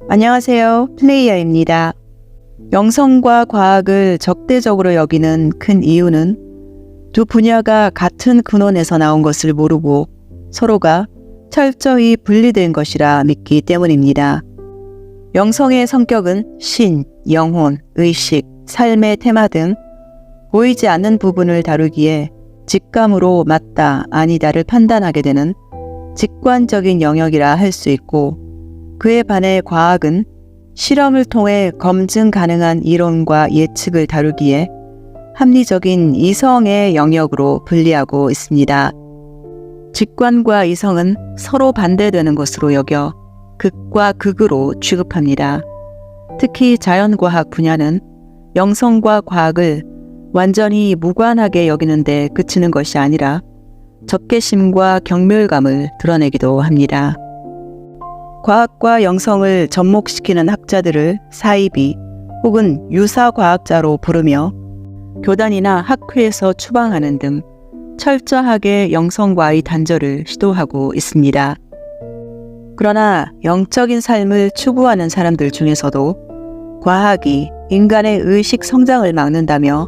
안녕하세요. 플레이어입니다. 영성과 과학을 적대적으로 여기는 큰 이유는 두 분야가 같은 근원에서 나온 것을 모르고 서로가 철저히 분리된 것이라 믿기 때문입니다. 영성의 성격은 신, 영혼, 의식, 삶의 테마 등 보이지 않는 부분을 다루기에 직감으로 맞다, 아니다를 판단하게 되는 직관적인 영역이라 할 수 있고, 그에 반해 과학은 실험을 통해 검증 가능한 이론과 예측을 다루기에 합리적인 이성의 영역으로 분리하고 있습니다. 직관과 이성은 서로 반대되는 것으로 여겨 극과 극으로 취급합니다. 특히 자연과학 분야는 영성과 과학을 완전히 무관하게 여기는데 그치는 것이 아니라 적개심과 경멸감을 드러내기도 합니다. 과학과 영성을 접목시키는 학자들을 사이비 혹은 유사과학자로 부르며 교단이나 학회에서 추방하는 등 철저하게 영성과의 단절을 시도하고 있습니다. 그러나 영적인 삶을 추구하는 사람들 중에서도 과학이 인간의 의식 성장을 막는다며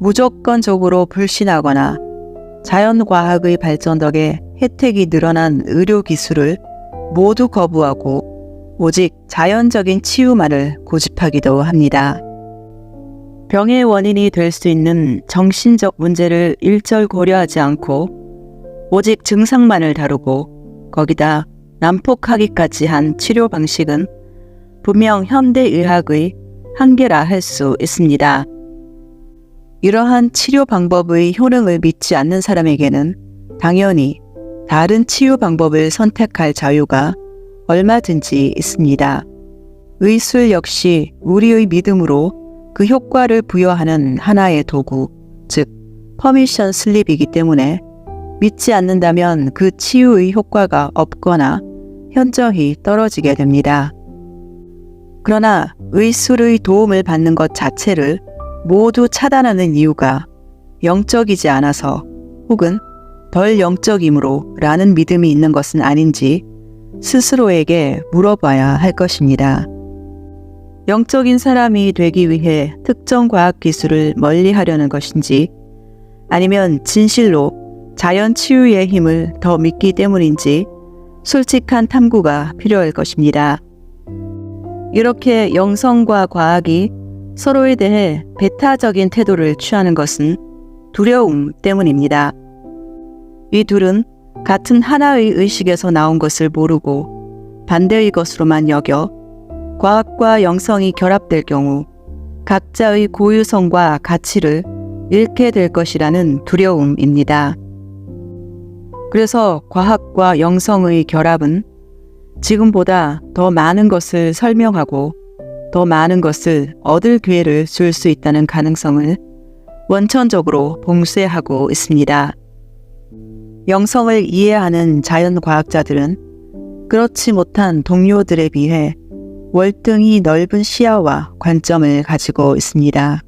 무조건적으로 불신하거나 자연과학의 발전 덕에 혜택이 늘어난 의료기술을 모두 거부하고 오직 자연적인 치유만을 고집하기도 합니다. 병의 원인이 될 수 있는 정신적 문제를 일절 고려하지 않고 오직 증상만을 다루고 거기다 난폭하기까지 한 치료 방식은 분명 현대의학의 한계라 할 수 있습니다. 이러한 치료 방법의 효능을 믿지 않는 사람에게는 당연히 다른 치유 방법을 선택할 자유가 얼마든지 있습니다. 의술 역시 우리의 믿음으로 그 효과를 부여하는 하나의 도구, 즉 퍼미션 슬립이기 때문에 믿지 않는다면 그 치유의 효과가 없거나 현저히 떨어지게 됩니다. 그러나 의술의 도움을 받는 것 자체를 모두 차단하는 이유가 영적이지 않아서 혹은 덜 영적이므로 라는 믿음이 있는 것은 아닌지 스스로에게 물어봐야 할 것입니다. 영적인 사람이 되기 위해 특정 과학 기술을 멀리하려는 것인지 아니면 진실로 자연 치유의 힘을 더 믿기 때문인지 솔직한 탐구가 필요할 것입니다. 이렇게 영성과 과학이 서로에 대해 배타적인 태도를 취하는 것은 두려움 때문입니다. 이 둘은 같은 하나의 의식에서 나온 것을 모르고 반대의 것으로만 여겨 과학과 영성이 결합될 경우 각자의 고유성과 가치를 잃게 될 것이라는 두려움입니다. 그래서 과학과 영성의 결합은 지금보다 더 많은 것을 설명하고 더 많은 것을 얻을 기회를 줄 수 있다는 가능성을 원천적으로 봉쇄하고 있습니다. 영성을 이해하는 자연과학자들은 그렇지 못한 동료들에 비해 월등히 넓은 시야와 관점을 가지고 있습니다.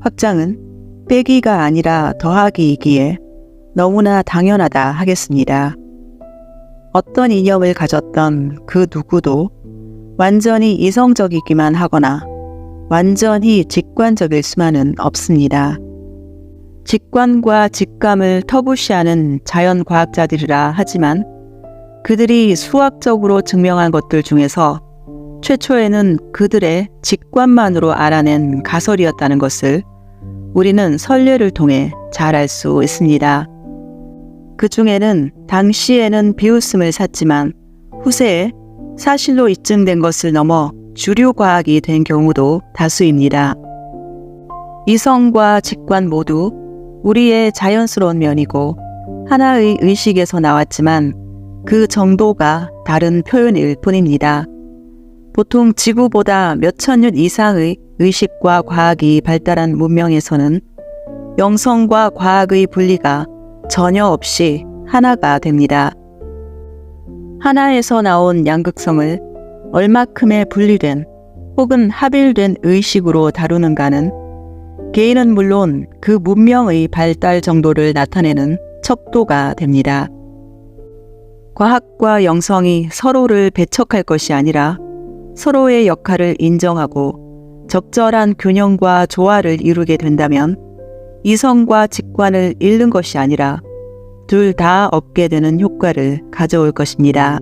확장은 빼기가 아니라 더하기이기에 너무나 당연하다 하겠습니다. 어떤 이념을 가졌던 그 누구도 완전히 이성적이기만 하거나 완전히 직관적일 수만은 없습니다. 직관과 직감을 터부시하는 자연과학자들이라 하지만 그들이 수학적으로 증명한 것들 중에서 최초에는 그들의 직관만으로 알아낸 가설이었다는 것을 우리는 선례를 통해 잘 알 수 있습니다. 그 중에는 당시에는 비웃음을 샀지만 후세에 사실로 입증된 것을 넘어 주류 과학이 된 경우도 다수입니다. 이성과 직관 모두 우리의 자연스러운 면이고 하나의 의식에서 나왔지만 그 정도가 다른 표현일 뿐입니다. 보통 지구보다 몇천 년 이상의 의식과 과학이 발달한 문명에서는 영성과 과학의 분리가 전혀 없이 하나가 됩니다. 하나에서 나온 양극성을 얼마큼의 분리된 혹은 합일된 의식으로 다루는가는 개인은 물론 그 문명의 발달 정도를 나타내는 척도가 됩니다. 과학과 영성이 서로를 배척할 것이 아니라 서로의 역할을 인정하고 적절한 균형과 조화를 이루게 된다면 이성과 직관을 잃는 것이 아니라 둘 다 얻게 되는 효과를 가져올 것입니다.